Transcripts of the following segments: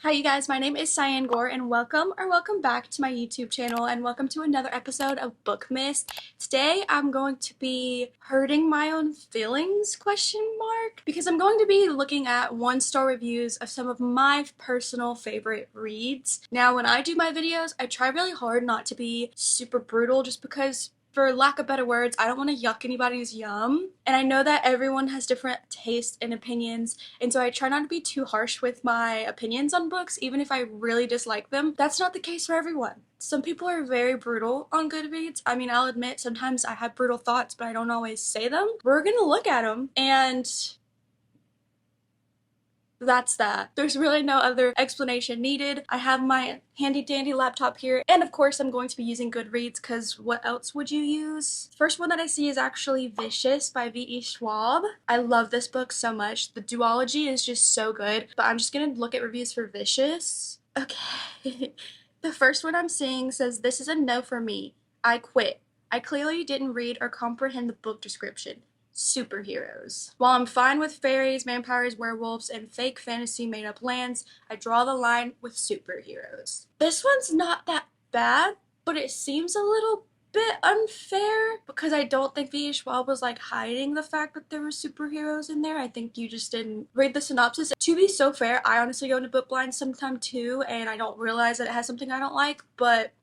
Hi you guys, my name is Cyan Gore and welcome back to my YouTube channel and welcome to another episode of Bookmas. Today I'm going to be hurting my own feelings, because I'm going to be looking at one-star reviews of some of my personal favorite reads. Now when I do my videos, I try really hard not to be super brutal just because, for lack of better words, I don't want to yuck anybody's yum. And I know that everyone has different tastes and opinions, and so I try not to be too harsh with my opinions on books, even if I really dislike them. That's not the case for everyone. Some people are very brutal on Goodreads. I mean, I'll admit sometimes I have brutal thoughts, but I don't always say them. We're gonna look at them, and that's that. There's really no other explanation needed. I have my handy dandy laptop here, and of course I'm going to be using Goodreads because what else would you use? First one that I see is actually Vicious by V.E. Schwab. I love this book so much. The duology is just so good, but I'm just gonna look at reviews for Vicious. Okay. The first one I'm seeing says, "This is a no for me. I quit. I clearly didn't read or comprehend the book description. Superheroes. While I'm fine with fairies, vampires, werewolves, and fake fantasy made-up lands, I draw the line with superheroes." This one's not that bad, but it seems a little bit unfair because I don't think V.E. Schwab was like hiding the fact that there were superheroes in there. I think you just didn't read the synopsis. To be so fair, I honestly go into book blind sometime too, and I don't realize that it has something I don't like, but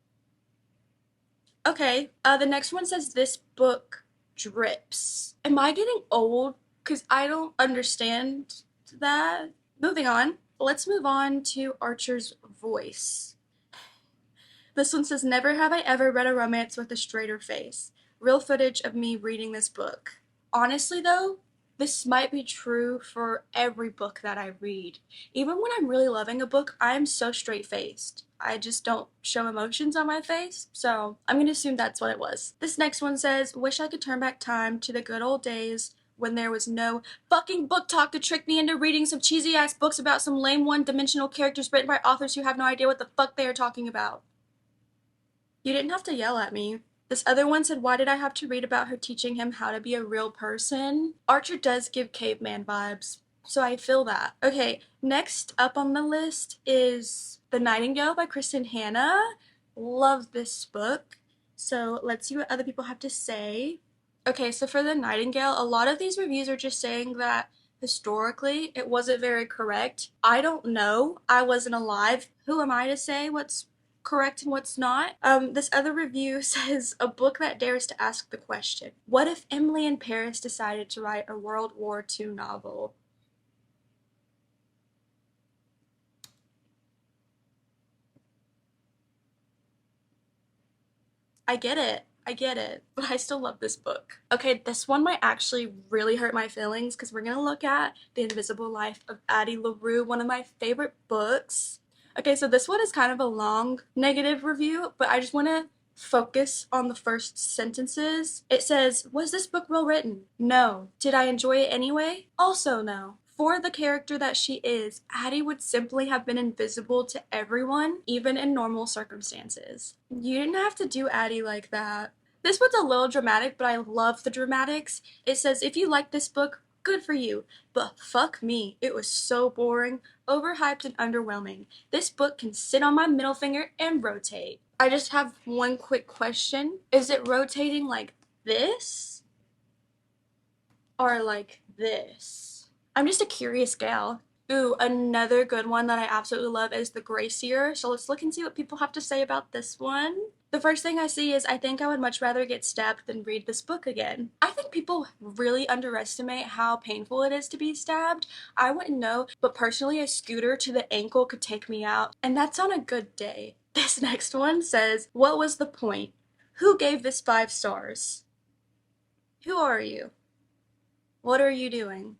okay. The next one says, "This book drips." Am I getting old? Because I don't understand that. Moving on. Let's move on to Archer's voice. This one says, "Never have I ever read a romance with a straighter face. Real footage of me reading this book." Honestly though, this might be true for every book that I read. Even when I'm really loving a book, I'm so straight-faced. I just don't show emotions on my face, so I'm gonna assume that's what it was. This next one says, "Wish I could turn back time to the good old days when there was no fucking BookTok to trick me into reading some cheesy-ass books about some lame one-dimensional characters written by authors who have no idea what the fuck they are talking about." You didn't have to yell at me. This other one said, "Why did I have to read about her teaching him how to be a real person?" Archer does give caveman vibes, so I feel that. Okay, next up on the list is The Nightingale by Kristen Hanna. Love this book. So let's see what other people have to say. Okay, so for The Nightingale, a lot of these reviews are just saying that historically it wasn't very correct. I don't know. I wasn't alive. Who am I to say what's correct and what's not? This other review says, "A book that dares to ask the question, what if Emily in Paris decided to write a World War II novel?" I get it. I get it, but I still love this book. Okay, this one might actually really hurt my feelings because we're gonna look at The Invisible Life of Addie LaRue, one of my favorite books. Okay, so this one is kind of a long negative review, but I just want to focus on the first sentences. It says, "Was this book well written? No. Did I enjoy it anyway? Also no. For the character that she is, Addie would simply have been invisible to everyone, even in normal circumstances." You didn't have to do Addie like that. This one's a little dramatic, but I love the dramatics. It says, "If you like this book, good for you. But fuck me, it was so boring, overhyped, and underwhelming. This book can sit on my middle finger and rotate." I just have one quick question. Is it rotating like this? Or like this? I'm just a curious gal. Ooh, another good one that I absolutely love is The Gracier. So let's look and see what people have to say about this one. The first thing I see is, "I think I would much rather get stabbed than read this book again." I think people really underestimate how painful it is to be stabbed. I wouldn't know, but personally a scooter to the ankle could take me out, and that's on a good day. This next one says, "What was the point? Who gave this 5 stars? Who are you? What are you doing?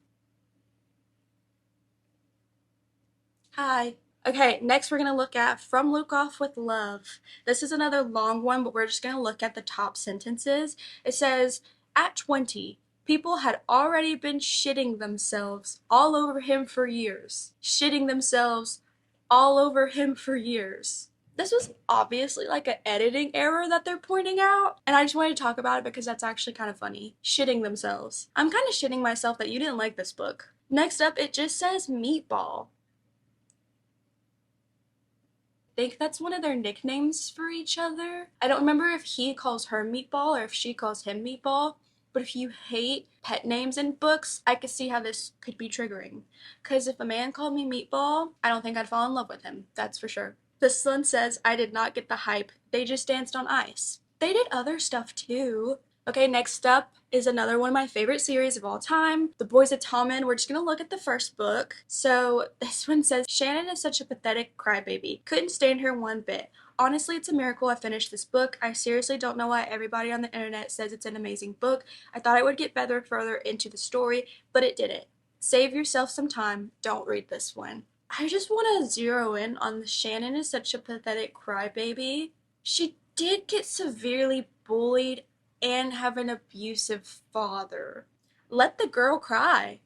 Hi." Okay, next we're going to look at From Luke Off with Love. This is another long one, but we're just going to look at the top sentences. It says, "At 20, people had already been shitting themselves all over him for years." Shitting themselves all over him for years. This was obviously like an editing error that they're pointing out, and I just wanted to talk about it because that's actually kind of funny. Shitting themselves. I'm kind of shitting myself that you didn't like this book. Next up, it just says meatball. think that's one of their nicknames for each other. I don't remember if he calls her Meatball or if she calls him Meatball, but if you hate pet names in books, I could see how this could be triggering. Because if a man called me Meatball, I don't think I'd fall in love with him, that's for sure. This one says, I did not get the hype, they just danced on ice. They did other stuff too. Okay, next up is another one of my favorite series of all time, The Boys of Tommen. We're just gonna look at the first book. So this one says, Shannon is such a pathetic crybaby. Couldn't stand her one bit. Honestly, it's a miracle I finished this book. I seriously don't know why everybody on the internet says it's an amazing book. I thought it would get better further into the story, but it didn't. Save yourself some time. Don't read this one. I just want to zero in on the Shannon is such a pathetic crybaby. She did get severely bullied and have an abusive father. Let the girl cry.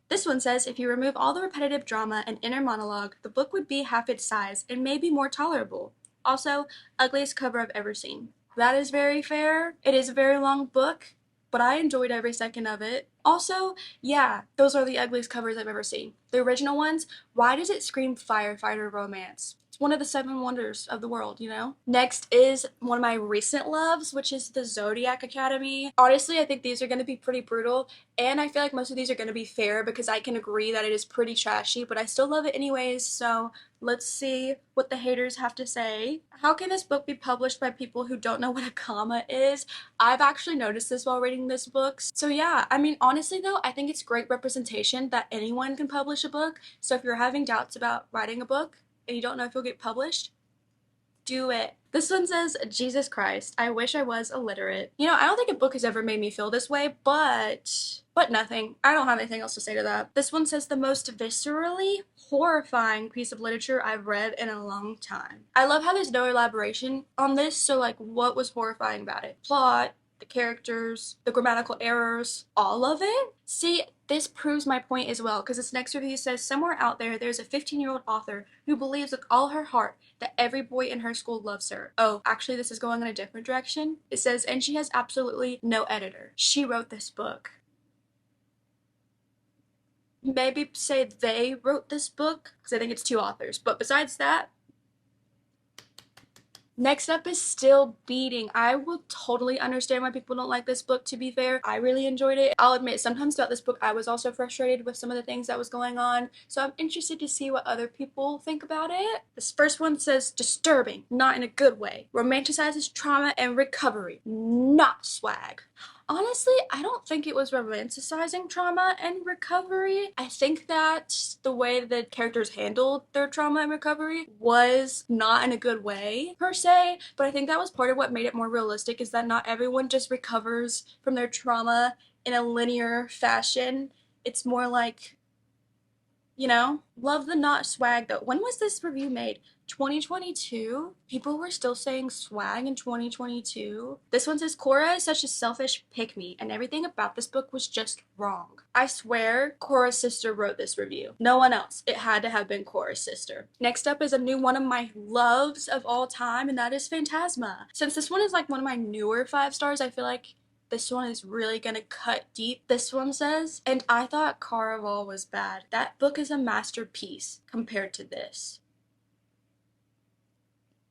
This one says, if you remove all the repetitive drama and inner monologue, the book would be half its size and maybe more tolerable. Also, ugliest cover I've ever seen. That is very fair. It is a very long book, but I enjoyed every second of it. Also, yeah, those are the ugliest covers I've ever seen. The original ones, why does it scream firefighter romance? It's one of the 7 wonders of the world, you know? Next is one of my recent loves, which is the Zodiac Academy. Honestly, I think these are going to be pretty brutal, and I feel like most of these are going to be fair because I can agree that it is pretty trashy, but I still love it anyways, so let's see what the haters have to say. How can this book be published by people who don't know what a comma is? I've actually noticed this while reading this book. So yeah, I mean, honestly though, I think it's great representation that anyone can publish a book. So if you're having doubts about writing a book and you don't know if you'll get published, do it. This one says, Jesus Christ, I wish I was illiterate. You know, I don't think a book has ever made me feel this way, but nothing. I don't have anything else to say to that. This one says, the most viscerally horrifying piece of literature I've read in a long time. I love how there's no elaboration on this, so like what was horrifying about it? Plot, the characters, the grammatical errors, all of it? See, this proves my point as well, because this next review says, somewhere out there, there's a 15-year-old author who believes with all her heart that every boy in her school loves her. Oh, actually, this is going in a different direction. It says, and she has absolutely no editor. She wrote this book. Maybe say they wrote this book, because I think it's 2 authors. But besides that, next up is Still Beating. I will totally understand why people don't like this book, to be fair. I really enjoyed it. I'll admit, sometimes throughout this book, I was also frustrated with some of the things that was going on, so I'm interested to see what other people think about it. This first one says, disturbing, not in a good way. Romanticizes trauma and recovery, not swag. Honestly, I don't think it was romanticizing trauma and recovery. I think that the way the characters handled their trauma and recovery was not in a good way, per se, but I think that was part of what made it more realistic, is that not everyone just recovers from their trauma in a linear fashion. It's more like, you know, love the not swag though. When was this review made? 2022? People were still saying swag in 2022. This one says, Cora is such a selfish pick-me, and everything about this book was just wrong. I swear Cora's sister wrote this review. No one else. It had to have been Cora's sister. Next up is a new one of my loves of all time, and that is Phantasma. Since this one is like one of my newer 5 stars, I feel like this one is really gonna cut deep. This one says, and I thought Caraval was bad. That book is a masterpiece compared to this.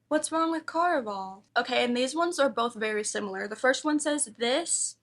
What's wrong with Caraval? Okay, and these ones are both very similar. The first one says, this, ...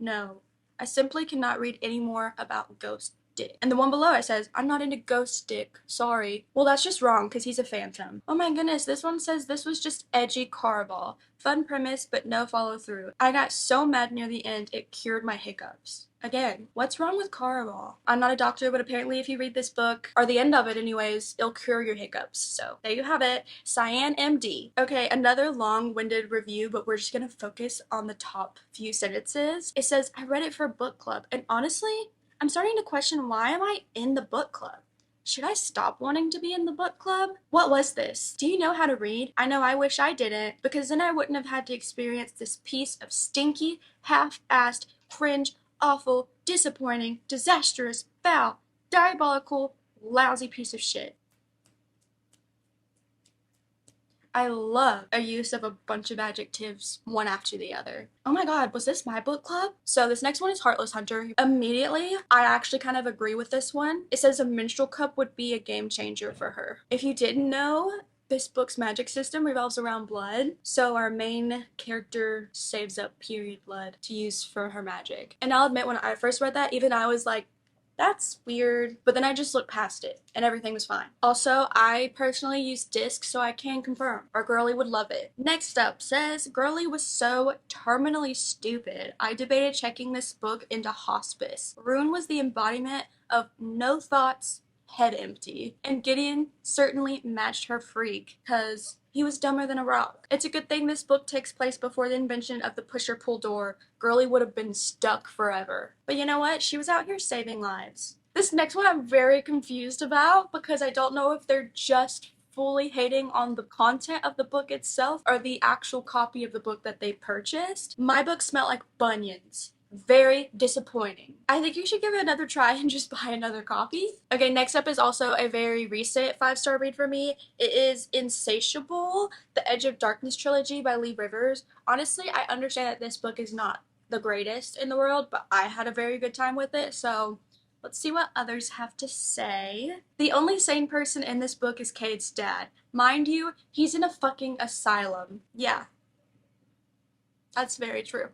No, I simply cannot read any more about Ghost Dick. And the one below it says, I'm not into Ghost Dick, sorry. Well, that's just wrong, because he's a phantom. Oh my goodness, this one says, this was just edgy Caraval. Fun premise, but no follow through. I got so mad near the end, it cured my hiccups. Again, what's wrong with Caraval? I'm not a doctor, but apparently if you read this book, or the end of it anyways, it'll cure your hiccups. So there you have it. Cyan MD. Okay, another long-winded review, but we're just gonna focus on the top few sentences. It says, I read it for book club, and honestly, I'm starting to question, why am I in the book club? Should I stop wanting to be in the book club? What was this? Do you know how to read? I know I wish I didn't, because then I wouldn't have had to experience this piece of stinky, half-assed, cringe, awful, disappointing, disastrous, foul, diabolical, lousy piece of shit. I love a use of a bunch of adjectives one after the other. Oh my god, was this my book club? So this next one is Heartless Hunter. Immediately, I actually kind of agree with this one. It says a menstrual cup would be a game changer for her. If you didn't know, this book's magic system revolves around blood, so our main character saves up period blood to use for her magic. And I'll admit, when I first read that, even I was like, that's weird, but then I just looked past it and everything was fine. Also, I personally use disc, so I can confirm our girly would love it. Next up says, girly was so terminally stupid, I debated checking this book into hospice. Rune was the embodiment of no thoughts, head empty, and Gideon certainly matched her freak, cause he was dumber than a rock. It's a good thing this book takes place before the invention of the push-or-pull door. Girly would have been stuck forever. But you know what? She was out here saving lives. This next one I'm very confused about because I don't know if they're just fully hating on the content of the book itself or the actual copy of the book that they purchased. My book smelled like bunions. Very disappointing. I think you should give it another try and just buy another copy. Okay, next up is also a very recent 5-star read for me. It is Insatiable, The Edge of Darkness trilogy by Lee Rivers. Honestly, I understand that this book is not the greatest in the world, but I had a very good time with it, so let's see what others have to say. The only sane person in this book is Cade's dad. Mind you, he's in a fucking asylum. Yeah, that's very true.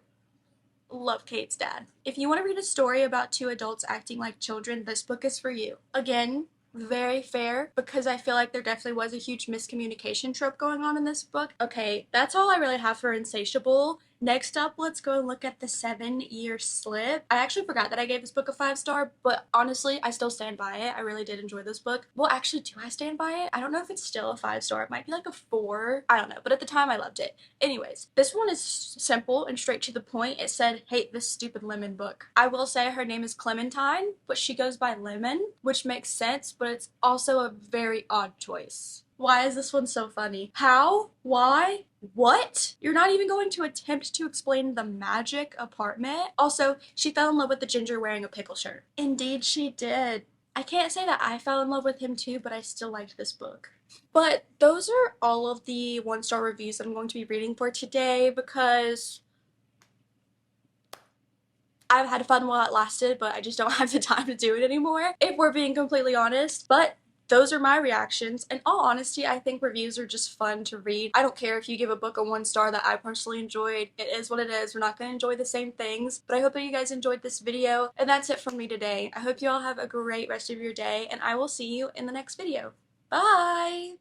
Love Kate's dad. If you want to read a story about two adults acting like children, this book is for you. Again, very fair, because I feel like there definitely was a huge miscommunication trope going on in this book. Okay, that's all I really have for Insatiable. Next up, let's go and look at The 7-Year Slip. I actually forgot that I gave this book a 5-star, but honestly, I still stand by it. I really did enjoy this book. Well, actually, do I stand by it? I don't know if it's still a 5-star. It might be like a 4. I don't know, but at the time, I loved it. Anyways, this one is simple and straight to the point. It said, hate this stupid lemon book. I will say her name is Clementine, but she goes by Lemon, which makes sense, but it's also a very odd choice. Why is this one so funny? How? Why? What? You're not even going to attempt to explain the magic apartment? Also, she fell in love with the ginger wearing a pickle shirt. Indeed she did. I can't say that I fell in love with him too, but I still liked this book. But those are all of the 1-star reviews that I'm going to be reading for today because I've had fun while it lasted, but I just don't have the time to do it anymore, if we're being completely honest. But those are my reactions. In all honesty, I think reviews are just fun to read. I don't care if you give a book a 1-star that I personally enjoyed. It is what it is. We're not going to enjoy the same things. But I hope that you guys enjoyed this video. And that's it from me today. I hope you all have a great rest of your day. And I will see you in the next video. Bye!